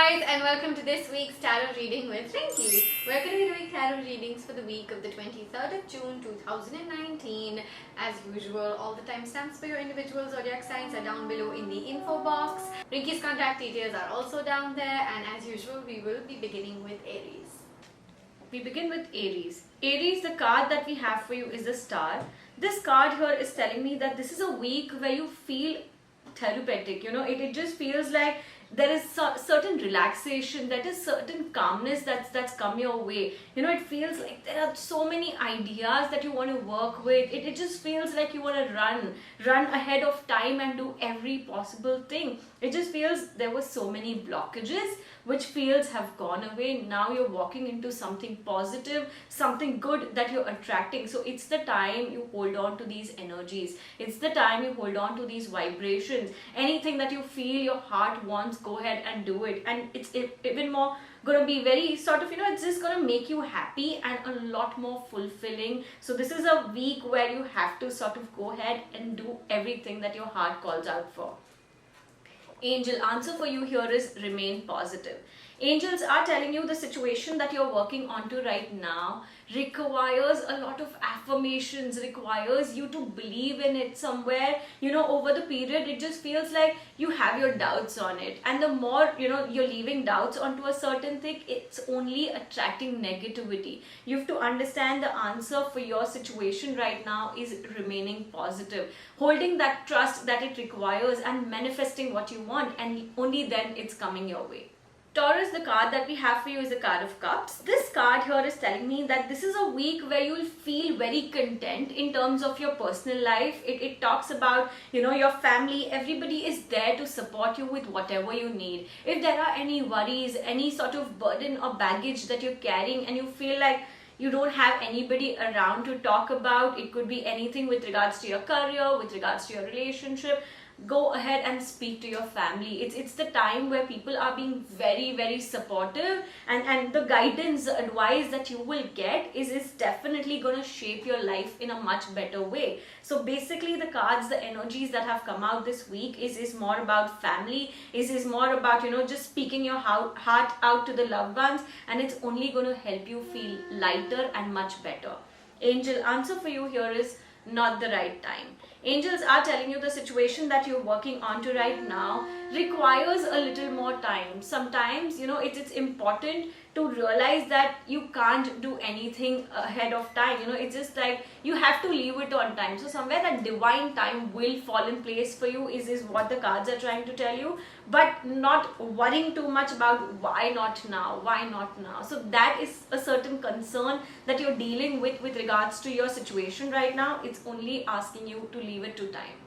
guys, and welcome to this week's tarot reading with Rinky. We're going to be doing tarot readings for the week of the 23rd of June 2019. As usual, all the timestamps for your individual zodiac signs are down below in the info box. Rinky's contact details are also down there, and as usual, we will be beginning with Aries. We begin with Aries. Aries, the card that we have for you is the Star. This card here is telling me that this is a week where you feel therapeutic. It just feels like there is certain relaxation, that is certain calmness that's come your way. It feels like there are so many ideas that you want to work with. It just feels like you want to run ahead of time and do every possible thing. It just feels there were so many blockages which feels have gone away. Now you're walking into something positive, something good that you're attracting. So it's the time you hold on to these energies. It's the time you hold on to these vibrations. Anything that you feel your heart wants, go ahead and do it. And it's even more going to be very it's just going to make you happy and a lot more fulfilling. So this is a week where you have to sort of go ahead and do everything that your heart calls out for. Angel answer for you here is remain positive. Angels are telling you the situation that you're working onto right now requires a lot of affirmations, requires you to believe in it somewhere. Over the period, it just feels like you have your doubts on it. And the more, you're leaving doubts onto a certain thing, it's only attracting negativity. You have to understand the answer for your situation right now is remaining positive, holding that trust that it requires and manifesting what you want, and only then it's coming your way. Taurus, the card that we have for you is the card of cups. This card here is telling me that this is a week where you'll feel very content in terms of your personal life. It talks about, your family. Everybody is there to support you with whatever you need. If there are any worries, any sort of burden or baggage that you're carrying and you feel like you don't have anybody around to talk about, it could be anything with regards to your career, with regards to your relationship, go ahead and speak to your family. It's the time where people are being very, very supportive, and the guidance, the advice that you will get is definitely going to shape your life in a much better way. So basically the cards, the energies that have come out this week is more about family, is more about just speaking your heart out to the loved ones, and it's only going to help you feel lighter and much better. Angel answer for you here is not the right time. Angels are telling you the situation that you're working onto right now requires a little more time. Sometimes, it's important to realize that you can't do anything ahead of time. It's just like you have to leave it on time. So somewhere that divine time will fall in place for you is what the cards are trying to tell you, but not worrying too much about why not now. So that is a certain concern that you're dealing with regards to your situation right now. It's only asking you to leave it to time.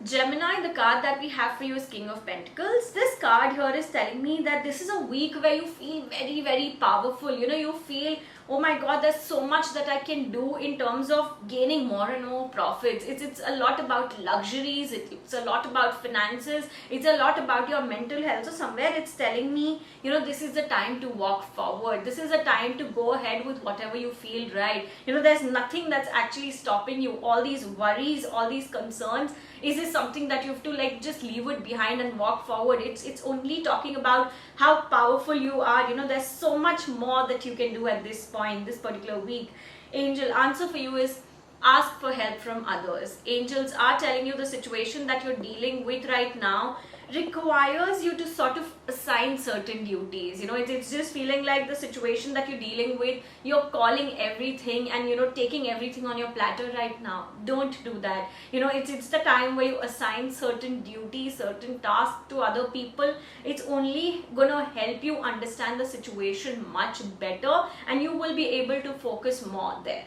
Gemini, the card that we have for you is King of Pentacles. This card here is telling me that this is a week where you feel very, very powerful. You feel, oh my God, there's so much that I can do in terms of gaining more and more profits. It's a lot about luxuries. It's a lot about finances. It's a lot about your mental health. So somewhere it's telling me, this is the time to walk forward. This is the time to go ahead with whatever you feel right. There's nothing that's actually stopping you. All these worries, all these concerns, is this something that you have to just leave it behind and walk forward? It's only talking about how powerful you are. There's so much more that you can do at this point, this particular week. Angel answer for you is ask for help from others. Angels are telling you the situation that you're dealing with right now requires you to sort of assign certain duties. It's just feeling like the situation that you're dealing with, you're calling everything and taking everything on your platter right now. Don't do that. It's the time where you assign certain duties, certain tasks to other people. It's only gonna help you understand the situation much better, and you will be able to focus more there.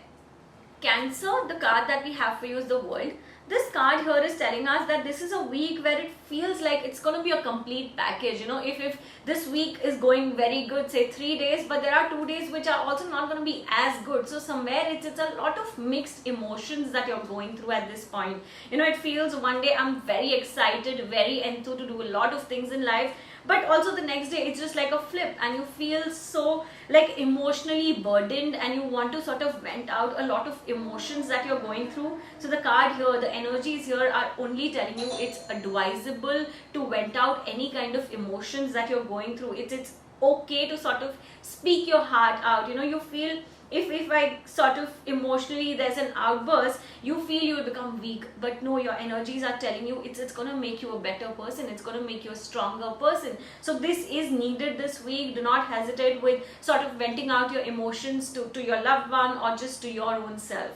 Cancer, the card that we have for you is the World. This card here is telling us that this is a week where it feels like it's going to be a complete package. If this week is going very good, say 3 days, but there are 2 days which are also not going to be as good. So somewhere it's a lot of mixed emotions that you're going through at this point. It feels one day I'm very excited, very enthused to do a lot of things in life, but also the next day it's just like a flip, and you feel so like emotionally burdened, and you want to sort of vent out a lot of emotions that you're going through. So the card here, the energies here are only telling you it's advisable to vent out any kind of emotions that you're going through. It's okay to sort of speak your heart out. You feel, if I sort of emotionally there's an outburst, you feel you'll become weak, but no, your energies are telling you it's going to make you a better person, it's going to make you a stronger person. So this is needed this week. Do not hesitate with sort of venting out your emotions to your loved one or just to your own self.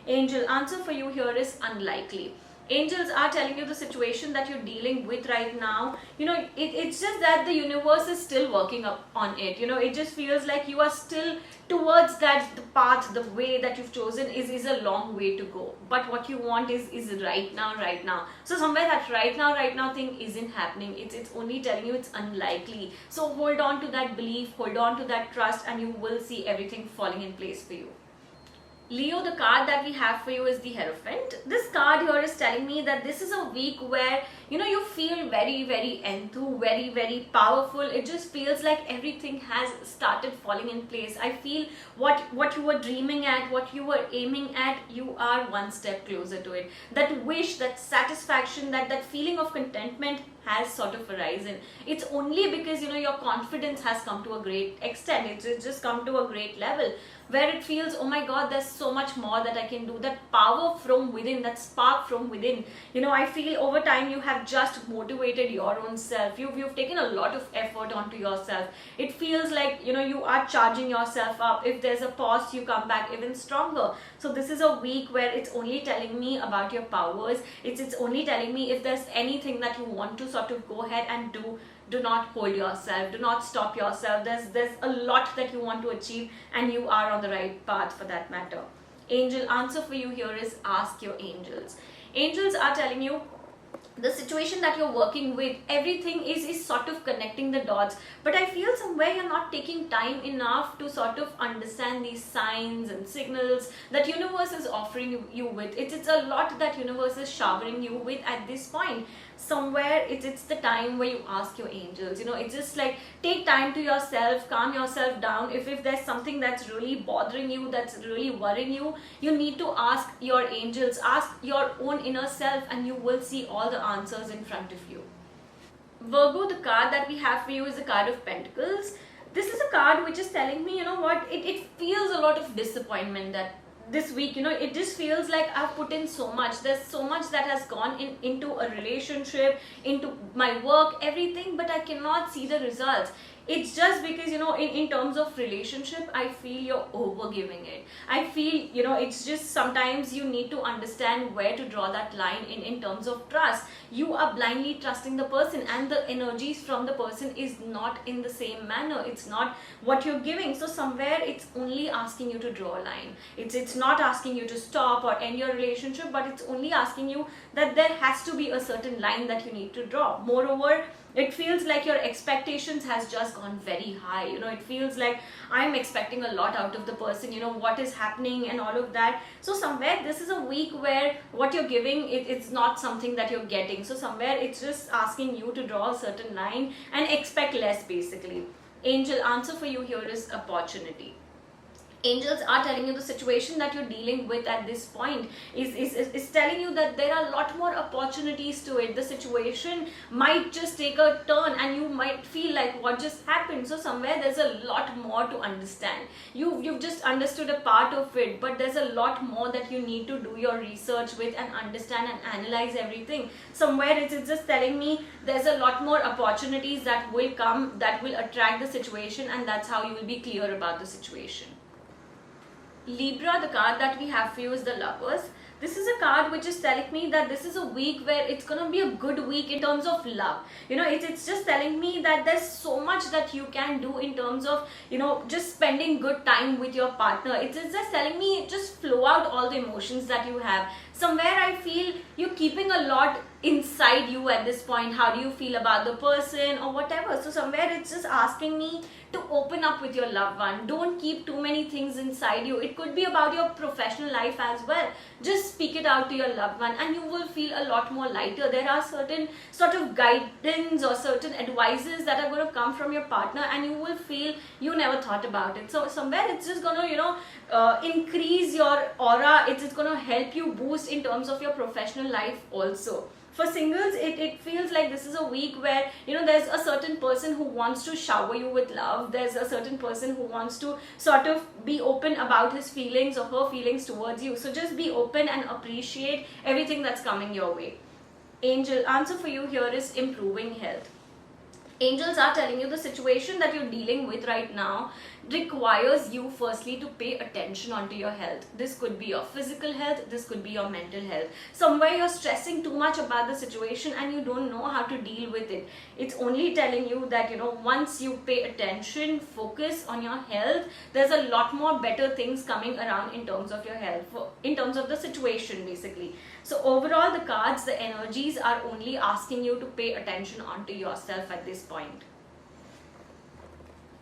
Angel answer for you here is unlikely. Angels are telling you the situation that you're dealing with right now, it's just that the universe is still working up on it. It just feels like you are still towards that. The path, the way that you've chosen is a long way to go, but what you want is right now. So somewhere that right now thing isn't happening. It's only telling you it's unlikely. So hold on to that belief, hold on to that trust, and you will see everything falling in place for you. Leo, the card that we have for you is the Hierophant. This card here is telling me that this is a week where you feel very, very enthused, very, very powerful. It just feels like everything has started falling in place. I feel what you were dreaming at, what you were aiming at, you are one step closer to it. That wish, that satisfaction, that feeling of contentment has sort of arisen. It's only because your confidence has come to a great extent. It's just come to a great level where it feels, oh my god, there's so much more that I can do. That power from within, that spark from within. I feel over time you have just motivated your own self. You've taken a lot of effort onto yourself. It feels like you are charging yourself up. If there's a pause, you come back even stronger. So this is a week where it's only telling me about your powers. It's only telling me if there's anything that you want to sort of go ahead and do not hold yourself, do not stop yourself. There's a lot that you want to achieve, and you are on the right path for that matter. Angel answer for you here is ask your angels. Angels are telling you the situation that you're working with, everything is sort of connecting the dots, but I feel somewhere you're not taking time enough to sort of understand these signs and signals that universe is offering you with. It's a lot that universe is showering you with at this point. Somewhere it's the time where you ask your angels. It's just like, take time to yourself, calm yourself down. If there's something that's really bothering you, that's really worrying you, you need to ask your angels, ask your own inner self, and you will see all the answers in front of you. Virgo, the card that we have for you is the card of Pentacles. This is a card which is telling me, it feels a lot of disappointment that this week, it just feels like I've put in so much. There's so much that has gone into a relationship, into my work, everything, but I cannot see the results. It's just because, in terms of relationship, I feel you're overgiving it. I feel, it's just sometimes you need to understand where to draw that line in terms of trust. You are blindly trusting the person, and the energies from the person is not in the same manner. It's not what you're giving. So somewhere it's only asking you to draw a line. It's not asking you to stop or end your relationship, but it's only asking you that there has to be a certain line that you need to draw. Moreover, it feels like your expectations has just gone very high. It feels like I'm expecting a lot out of the person, what is happening and all of that. So somewhere this is a week where what you're giving, it's not something that you're getting. So somewhere it's just asking you to draw a certain line and expect less basically. Angel answer for you here is opportunity. Angels are telling you the situation that you're dealing with at this point is telling you that there are a lot more opportunities to it. The situation might just take a turn and you might feel like what just happened. So somewhere there's a lot more to understand. You've just understood a part of it, but there's a lot more that you need to do your research with and understand and analyze everything. Somewhere it's just telling me there's a lot more opportunities that will come, that will attract the situation, and that's how you will be clear about the situation. Libra, the card that we have for you is the Lovers. This is a card which is telling me that this is a week where it's going to be a good week in terms of love. It's just telling me that there's so much that you can do in terms of, just spending good time with your partner. It's just telling me just flow out all the emotions that you have. Somewhere I feel you're keeping a lot inside you at this point. How do you feel about the person or whatever? So somewhere it's just asking me to open up with your loved one. Don't keep too many things inside you. It could be about your professional life as well. Just speak it out to your loved one and you will feel a lot more lighter. There are certain sort of guidance or certain advices that are going to come from your partner and you will feel you never thought about it. So somewhere it's just going to increase your aura. It's going to help you boost in terms of your professional life also. For singles, it feels like this is a week where there's a certain person who wants to shower you with love. There's a certain person who wants to sort of be open about his feelings or her feelings towards you. So just be open and appreciate everything that's coming your way. Angel answer for you here is improving health. Angels are telling you the situation that you're dealing with right now requires you firstly to pay attention onto your health. This could be your physical health, this could be your mental health. Somewhere you're stressing too much about the situation and you don't know how to deal with it. It's only telling you that once you pay attention, focus on your health, there's a lot more better things coming around in terms of your health, in terms of the situation basically. So overall the cards, the energies are only asking you to pay attention onto yourself at this point.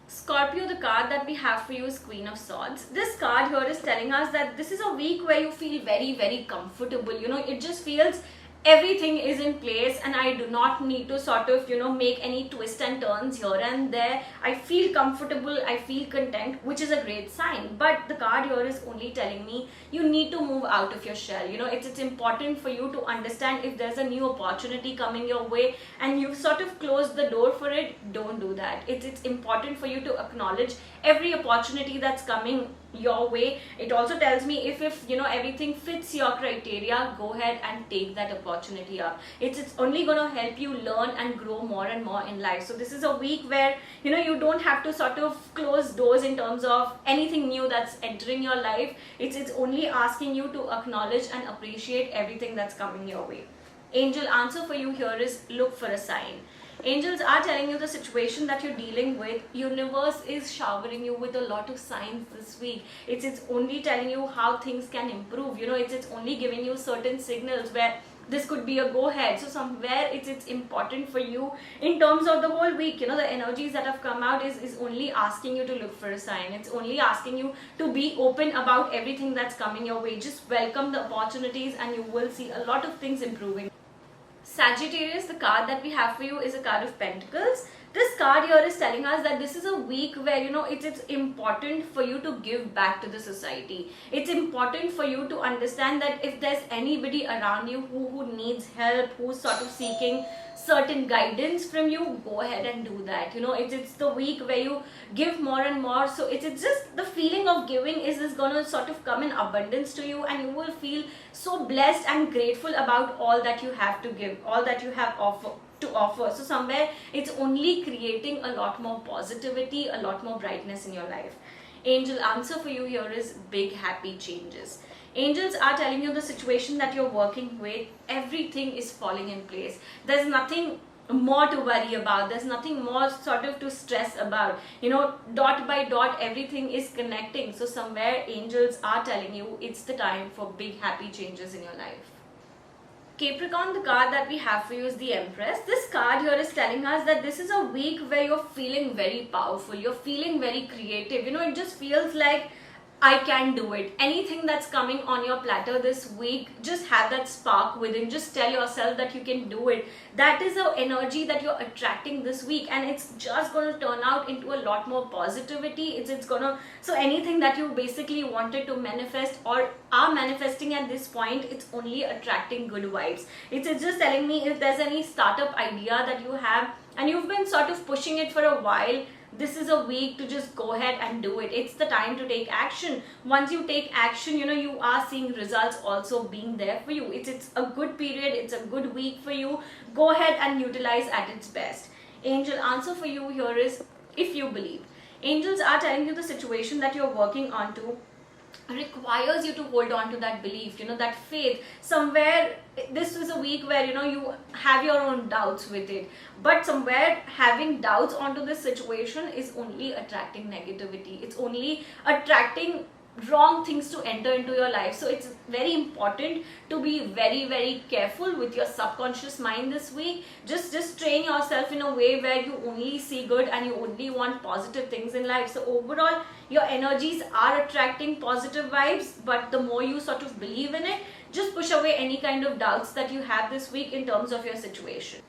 Scorpio, the card that we have for you is Queen of Swords. This card here is telling us that this is a week where you feel very, very comfortable. It just feels everything is in place and I do not need to sort of make any twists and turns here and there. I feel comfortable, I feel content, which is a great sign. But the card here is only telling me you need to move out of your shell. It's important for you to understand if there's a new opportunity coming your way and you've sort of closed the door for it, don't do that. It's important for you to acknowledge every opportunity that's coming your way. It also tells me if everything fits your criteria, go ahead and take that opportunity up. It's only going to help you learn and grow more and more in life. So this is a week where you don't have to sort of close doors in terms of anything new that's entering your life. It's only asking you to acknowledge and appreciate everything that's coming your way. Angel answer for you here is look for a sign. Angels are telling you the situation that you're dealing with. Universe is showering you with a lot of signs this week. It's only telling you how things can improve. It's only giving you certain signals where this could be a go ahead. So somewhere it's important for you in terms of the whole week. The energies that have come out is only asking you to look for a sign. It's only asking you to be open about everything that's coming your way. Just welcome the opportunities and you will see a lot of things improving. Sagittarius, the card that we have for you is a card of Pentacles. This card here is telling us that this is a week where it's important for you to give back to the society. It's important for you to understand that if there's anybody around you who needs help, who's sort of seeking certain guidance from you, go ahead and do that. It's the week where you give more and more. So it's just the feeling of giving is going to sort of come in abundance to you and you will feel so blessed and grateful about all that you have to give, all that you have to offer. So somewhere it's only creating a lot more positivity, a lot more brightness in your life. Angel answer for you here is big happy changes. Angels are telling you the situation that you're working with, everything is falling in place. There's nothing more to worry about. There's nothing more sort of to stress about. Dot by dot, everything is connecting. So somewhere angels are telling you it's the time for big happy changes in your life. Capricorn, the card that we have for you is the Empress. This card here is telling us that this is a week where you're feeling very powerful. You're feeling very creative. It just feels like I can do it. Anything that's coming on your platter this week, just have that spark within. Just tell yourself that you can do it. That is the energy that you're attracting this week and it's just going to turn out into a lot more positivity. So anything that you basically wanted to manifest or are manifesting at this point, it's only attracting good vibes. It's just telling me if there's any startup idea that you have and you've been sort of pushing it for a while, this is a week to just go ahead and do it. It's the time to take action. Once you take action, you are seeing results also being there for you. It's a good period. It's a good week for you. Go ahead and utilize at its best. Angel answer for you here is if you believe. Angels are telling you the situation that you're working on to requires you to hold on to that belief, that faith. Somewhere this is a week where you have your own doubts with it, but somewhere having doubts onto this situation is only attracting negativity. It's only attracting wrong things to enter into your life. So it's very important to be very, very careful with your subconscious mind this week. Just train yourself in a way where you only see good and you only want positive things in life. So overall, your energies are attracting positive vibes, but the more you sort of believe in it, just push away any kind of doubts that you have this week in terms of your situation.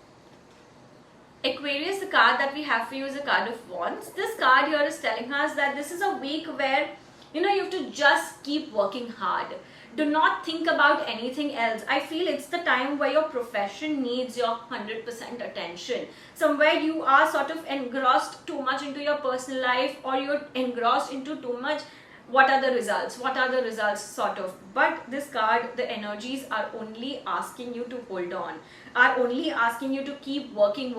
Aquarius, the card that we have for you is a card of Wands. This card here is telling us that this is a week where you have to just keep working hard. Do not think about anything else. I feel it's the time where your profession needs your 100% attention. Somewhere you are sort of engrossed too much into your personal life, or you're engrossed into too much what are the results, sort of. But this card, the energies are only asking you to hold on, are only asking you to keep working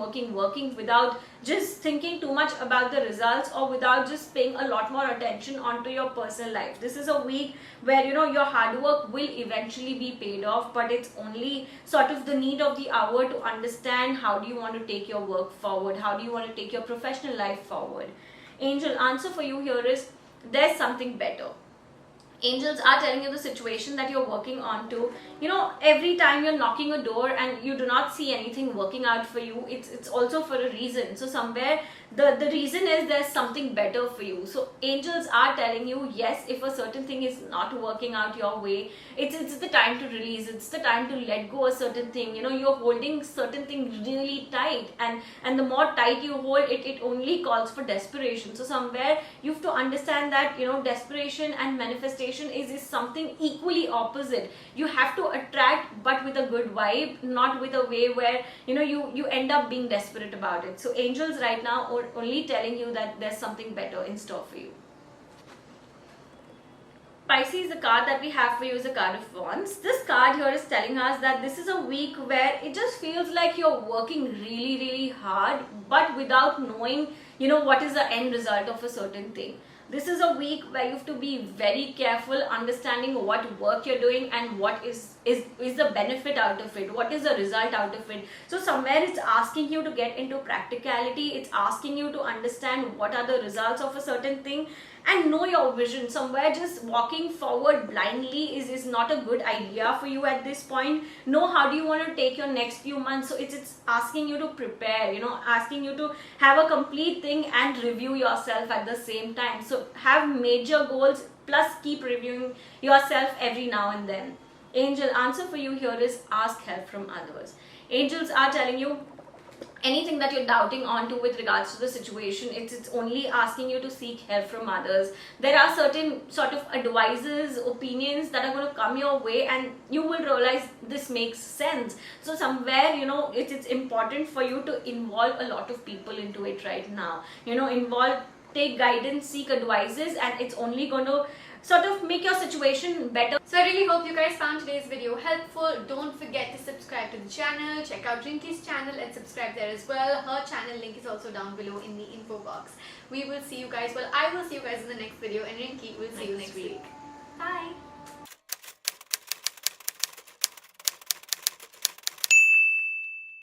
without just thinking too much about the results, or without just paying a lot more attention onto your personal life. This is a week where your hard work will eventually be paid off, but it's only sort of the need of the hour to understand how do you want to take your work forward, how do you want to take your professional life forward. Angel answer for you here is there's something better. Angels are telling you the situation that you're working on to. Every time you're knocking a door and you do not see anything working out for you, it's also for a reason. So somewhere the reason is there's something better for you. So angels are telling you, yes, if a certain thing is not working out your way, it's the time to release, it's the time to let go a certain thing. You're holding certain thing really tight, and the more tight you hold it, it only calls for desperation. So somewhere you have to understand that desperation and manifestation is something equally opposite. You have to attract, but with a good vibe, not with a way where you end up being desperate about it. So angels right now are only telling you that there's something better in store for you. Pisces, the card that we have for you is a card of Wands. This card here is telling us that this is a week where it just feels like you're working really, really hard, but without knowing, what is the end result of a certain thing. This is a week where you have to be very careful, understanding what work you're doing and what is the benefit out of it, what is the result out of it. So somewhere it's asking you to get into practicality, it's asking you to understand what are the results of a certain thing and know your vision. Somewhere just walking forward blindly is not a good idea for you at this point. Know how do you want to take your next few months. So it's asking you to prepare, asking you to have a complete thing and review yourself at the same time. So have major goals plus keep reviewing yourself every now and then. Angel answer for you here is ask help from others. Angels are telling you anything that you're doubting onto with regards to the situation, it's only asking you to seek help from others. There are certain sort of advices, opinions that are going to come your way, and you will realize this makes sense. So somewhere it's important for you to involve a lot of people into it right now. Take guidance, seek advices, and it's only going to sort of make your situation better. So I really hope you guys found today's video helpful. Don't forget to subscribe to the channel, check out Rinky's channel and subscribe there as well. Her channel link is also down below in the info box. We will see you guys, I will see you guys in the next video, and Rinky will see you next week. Bye!